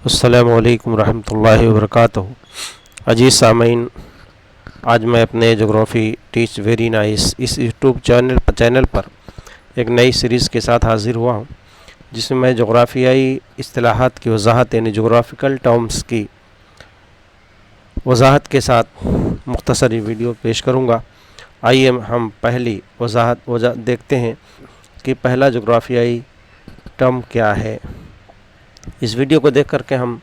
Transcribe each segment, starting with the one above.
السلام علیکم ورحمۃ اللہ وبرکاتہ۔ عزیز سامعین، آج میں اپنے جغرافی ٹیچ ویری نائس اس یوٹیوب چینل پر ایک نئی سیریز کے ساتھ حاضر ہوا ہوں، جس میں جغرافیائی اصطلاحات کی وضاحت یعنی جغرافیکل ٹرمز کی وضاحت کے ساتھ مختصر ویڈیو پیش کروں گا۔ آئیے ہم پہلی وضاحت دیکھتے ہیں کہ پہلا جغرافیائی ٹرم کیا ہے۔ اس ویڈیو کو دیکھ کر کے ہم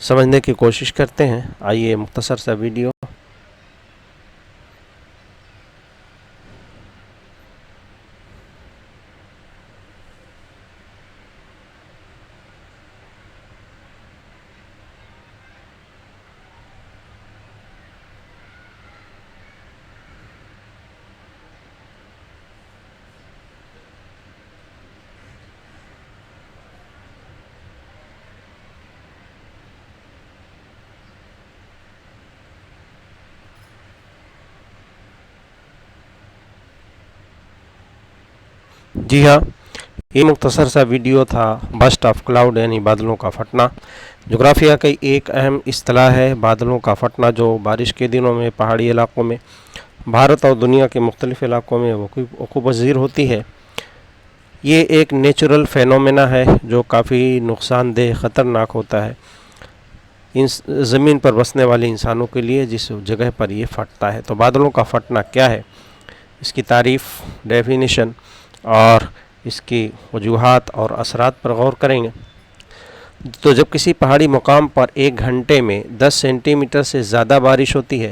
سمجھنے کی کوشش کرتے ہیں۔ آئیے مختصر سا ویڈیو۔ جی ہاں، یہ مختصر سا ویڈیو تھا بسٹ آف کلاؤڈ یعنی بادلوں کا پھٹنا۔ جغرافیہ کی ایک اہم اصطلاح ہے بادلوں کا پھٹنا، جو بارش کے دنوں میں پہاڑی علاقوں میں بھارت اور دنیا کے مختلف علاقوں میں وقوع پذیر ہوتی ہے۔ یہ ایک نیچرل فینومینا ہے جو کافی نقصان دہ خطرناک ہوتا ہے زمین پر بسنے والے انسانوں کے لیے جس جگہ پر یہ پھٹتا ہے۔ تو بادلوں کا پھٹنا کیا ہے، اس کی تعریف، ڈیفینیشن اور اس کی وجوہات اور اثرات پر غور کریں گے۔ تو جب کسی پہاڑی مقام پر ایک گھنٹے میں 10 سینٹی میٹر سے زیادہ بارش ہوتی ہے،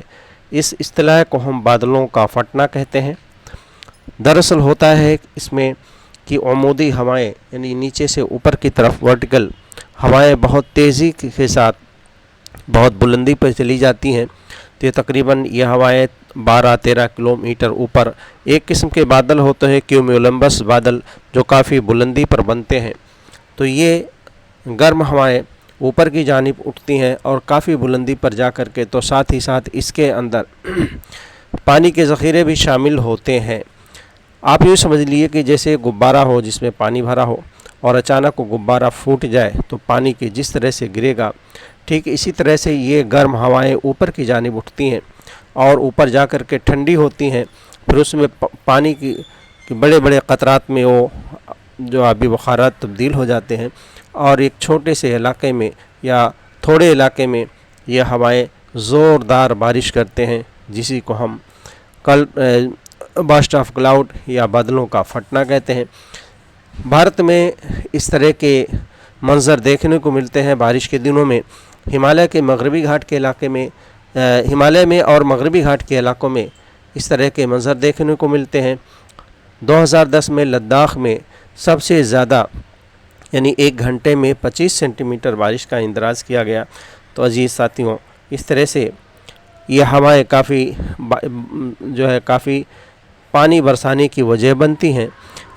اس اصطلاح کو ہم بادلوں کا پھٹنا کہتے ہیں۔ دراصل ہوتا ہے اس میں کہ عمودی ہوائیں یعنی نیچے سے اوپر کی طرف ورٹیکل ہوائیں بہت تیزی کے ساتھ بہت بلندی پر چلی جاتی ہیں۔ تو یہ تقریباً یہ ہوائیں 12-13 کلومیٹر اوپر ایک قسم کے بادل ہوتے ہیں، کیومیولمبس بادل، جو کافی بلندی پر بنتے ہیں۔ تو یہ گرم ہوائیں اوپر کی جانب اٹھتی ہیں اور کافی بلندی پر جا کر کے تو ساتھ ہی ساتھ اس کے اندر پانی کے ذخیرے بھی شامل ہوتے ہیں۔ آپ یوں سمجھ لیے کہ جیسے غبارہ ہو جس میں پانی بھرا ہو اور اچانک وہ غبارہ پھوٹ جائے تو پانی کے جس طرح سے گرے گا، ٹھیک اسی طرح سے یہ گرم ہوائیں اوپر کی جانب اٹھتی ہیں اور اوپر جا کر کے ٹھنڈی ہوتی ہیں۔ پھر اس میں پانی کی بڑے بڑے قطرات میں وہ جو آبی بخارات تبدیل ہو جاتے ہیں اور ایک چھوٹے سے علاقے میں یا تھوڑے علاقے میں یہ ہوائیں زوردار بارش کرتے ہیں، جسی کو ہم بسٹ آف کلاؤڈ یا بادلوں کا پھٹنا کہتے ہیں۔ بھارت میں اس طرح کے منظر دیکھنے کو ملتے ہیں بارش کے دنوں میں۔ ہمالیہ کے مغربی گھاٹ کے علاقے میں ہمالیہ میں اور مغربی گھاٹ کے علاقوں میں اس طرح کے منظر دیکھنے کو ملتے ہیں۔ 2010 میں لداخ میں سب سے زیادہ یعنی ایک گھنٹے میں 25 سینٹی میٹر بارش کا اندراج کیا گیا۔ تو عزیز ساتھیوں، اس طرح سے یہ ہوائیں کافی پانی برسانے کی وجہ بنتی ہیں۔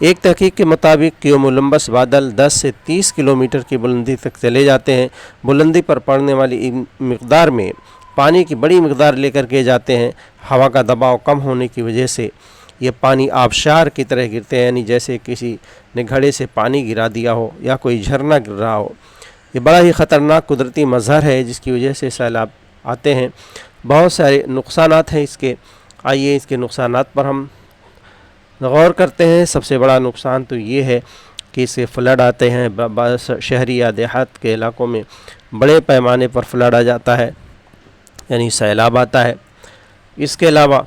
ایک تحقیق کے مطابق کیومیولمبس بادل 10 سے 30 کلومیٹر کی بلندی تک چلے جاتے ہیں۔ بلندی پر پڑنے والی مقدار میں پانی کی بڑی مقدار لے کر کے جاتے ہیں۔ ہوا کا دباؤ کم ہونے کی وجہ سے یہ پانی آبشار کی طرح گرتے ہیں، یعنی جیسے کسی نے گھڑے سے پانی گرا دیا ہو یا کوئی جھرنا گر رہا ہو۔ یہ بڑا ہی خطرناک قدرتی مظہر ہے جس کی وجہ سے سیلاب آتے ہیں۔ بہت سارے نقصانات ہیں اس کے۔ آئیے اس کے نقصانات پر ہم غور کرتے ہیں۔ سب سے بڑا نقصان تو یہ ہے کہ اس سے فلڈ آتے ہیں۔ شہری یا دیہات کے علاقوں میں بڑے پیمانے پر فلڈ آ جاتا ہے، یعنی سیلاب آتا ہے۔ اس کے علاوہ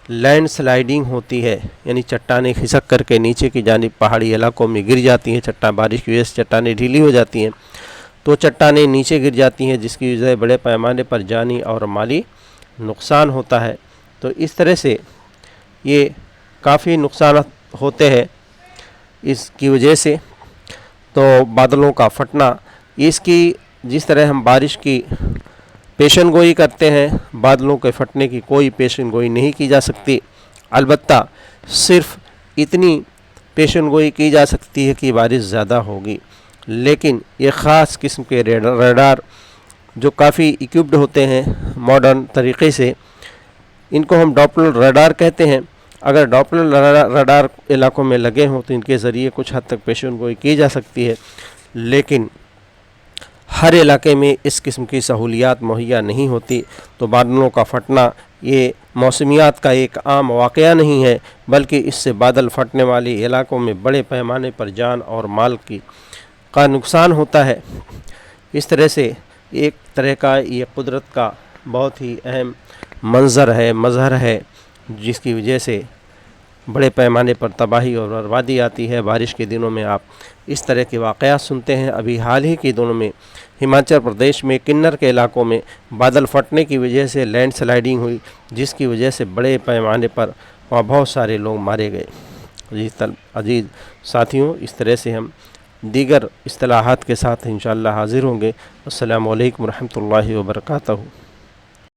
لینڈ سلائیڈنگ ہوتی ہے، یعنی چٹانیں کھسک کر کے نیچے کی جانب پہاڑی علاقوں میں گر جاتی ہیں۔ بارش کی وجہ سے چٹانیں ڈھیلی ہو جاتی ہیں تو چٹانیں نیچے گر جاتی ہیں، جس کی وجہ سے بڑے پیمانے پر جانی اور مالی نقصان ہوتا ہے۔ تو اس طرح سے یہ کافی نقصانات ہوتے ہیں اس کی وجہ سے۔ تو بادلوں کا پھٹنا، اس کی جس طرح ہم بارش کی پیشن گوئی کرتے ہیں، بادلوں کے پھٹنے کی کوئی پیشن گوئی نہیں کی جا سکتی۔ البتہ صرف اتنی پیشن گوئی کی جا سکتی ہے کہ بارش زیادہ ہوگی، لیکن یہ خاص قسم کے ریڈار جو کافی ایکوپڈ ہوتے ہیں ماڈرن طریقے سے، ان کو ہم ڈاپلر ریڈار کہتے ہیں۔ اگر ڈاپلر ریڈار علاقوں میں لگے ہوں تو ان کے ذریعے کچھ حد تک پیشن گوئی کی جا سکتی ہے، لیکن ہر علاقے میں اس قسم کی سہولیات مہیا نہیں ہوتی، تو بادلوں کا پھٹنا یہ موسمیات کا ایک عام واقعہ نہیں ہے، بلکہ اس سے بادل پھٹنے والے علاقوں میں بڑے پیمانے پر جان اور مال کا نقصان ہوتا ہے۔ اس طرح سے ایک طرح کا یہ قدرت کا بہت ہی اہم منظر ہے، مظہر ہے، جس کی وجہ سے بڑے پیمانے پر تباہی اور بربادی آتی ہے۔ بارش کے دنوں میں آپ اس طرح کے واقعات سنتے ہیں۔ ابھی حال ہی کے دنوں میں ہماچل پردیش میں کنر کے علاقوں میں بادل پھٹنے کی وجہ سے لینڈ سلائیڈنگ ہوئی، جس کی وجہ سے بڑے پیمانے پر وہاں بہت سارے لوگ مارے گئے۔ عزیز ساتھیوں، اس طرح سے ہم دیگر اصطلاحات کے ساتھ انشاءاللہ حاضر ہوں گے۔ السلام علیکم ورحمۃ اللہ وبرکاتہ۔